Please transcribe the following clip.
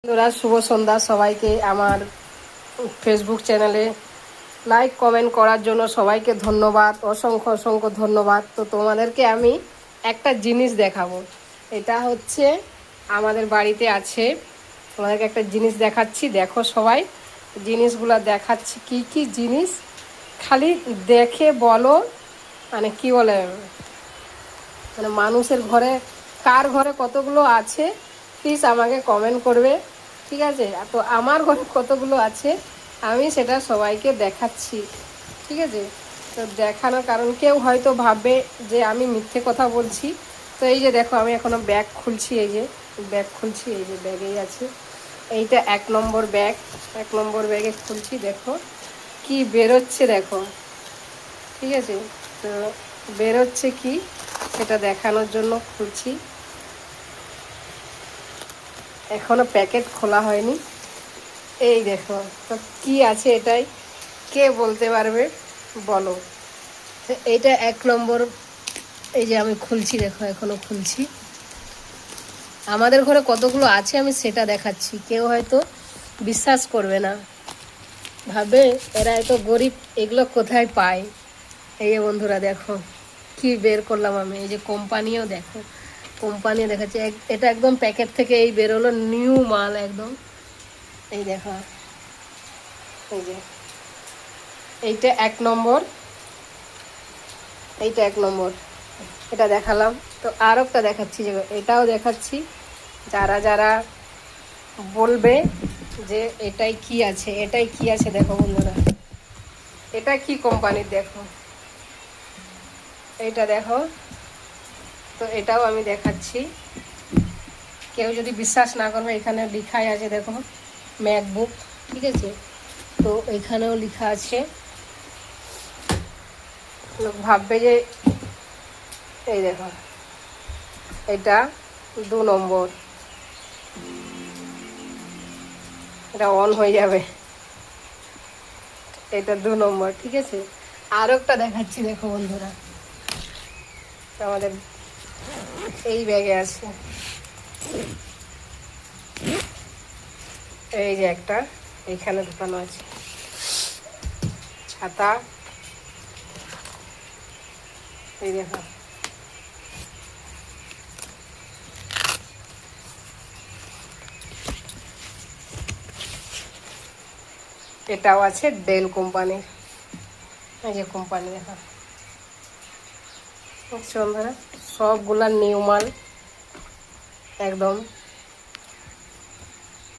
বন্ধুরা, শুভ সন্ধ্যা সবাইকে। আমার ফেসবুক চ্যানেলে লাইক কমেন্ট করার জন্য সবাইকে ধন্যবাদ, অসংখ্য অসংখ্য ধন্যবাদ। তো তোমাদেরকে আমি একটা জিনিস দেখাবো। এটা হচ্ছে আমাদের বাড়িতে আছে, তোমাদেরকে একটা জিনিস দেখাচ্ছি। দেখো সবাই, জিনিসগুলো দেখাচ্ছি কি কি জিনিস, খালি দেখে বলো মানে কি বলে, মানে মানুষের ঘরে কার ঘরে কতগুলো আছে প্লিজ আমাকে কমেন্ট করবে, ঠিক আছে? তো আমার ঘরে কতগুলো আছে আমি সেটা সবাইকে দেখাচ্ছি, ঠিক আছে? তো দেখানোর কারণ কেউ হয়তো ভাববে যে আমি মিথ্যে কথা বলছি। তো এই যে দেখো, আমি এখনও ব্যাগ খুলছি, এই যে ব্যাগ খুলছি, এই যে ব্যাগেই আছে। এইটা 1 নম্বর ব্যাগ, 1 নম্বর ব্যাগে খুলছি। দেখো কি বেরোচ্ছে, দেখো, ঠিক আছে? তো বেরোচ্ছে কি সেটা দেখানোর জন্য খুলছি। এখনো প্যাকেট খোলা হয়নি। এই দেখো, তো কি আছে এটাই কে বলতে পারবে বলো? তো এইটা 1 নম্বর, এই যে আমি খুলছি, দেখো এখনো খুলছি। আমাদের ঘরে কতগুলো আছে আমি সেটা দেখাচ্ছি। কেউ হয়তো বিশ্বাস করবে না, ভাবে এরা এত গরিব, এগুলো কোথায় পায়। এই যে বন্ধুরা দেখো কি বের করলাম আমি। এই যে কোম্পানিও দেখো, কোম্পানি দেখাচ্ছে। এটা একদম প্যাকেট থেকে এই বেরোলো, নিউ মাল একদম। এই দেখো, এই যে এইটা 1 নম্বর, এইটা 1 নম্বর, এটা দেখালাম। তো আর একটা দেখাচ্ছি, যে এটাও দেখাচ্ছি। যারা যারা বলবে যে এটাই কি আছে, এটাই কি আছে, দেখো বন্ধুরা এটা কি কোম্পানির, দেখো এইটা দেখো। তো এটাও আমি দেখাচ্ছি। কেউ যদি বিশ্বাস না করবে, এখানে লেখাই আছে, দেখো ম্যাকবুক, ঠিক আছে? তো এখানেও লেখা আছে। লোক ভাববে যে, এই দেখো এটা 2 নম্বর, এটা অন হয়ে যাবে, এটা 2 নম্বর, ঠিক আছে? আরও একটা দেখাচ্ছি, দেখো বন্ধুরা, আমাদের এই ব্যাগে আছে। এই যে একটা এইখানে ঢুকানো আছে, ছাতা, এই দেখো। এটাও আছে ডেল কোম্পানির, এই যে কোম্পানি দেখো, বুঝছো বন্ধুরা? সবগুলা নিউ মাল একদম।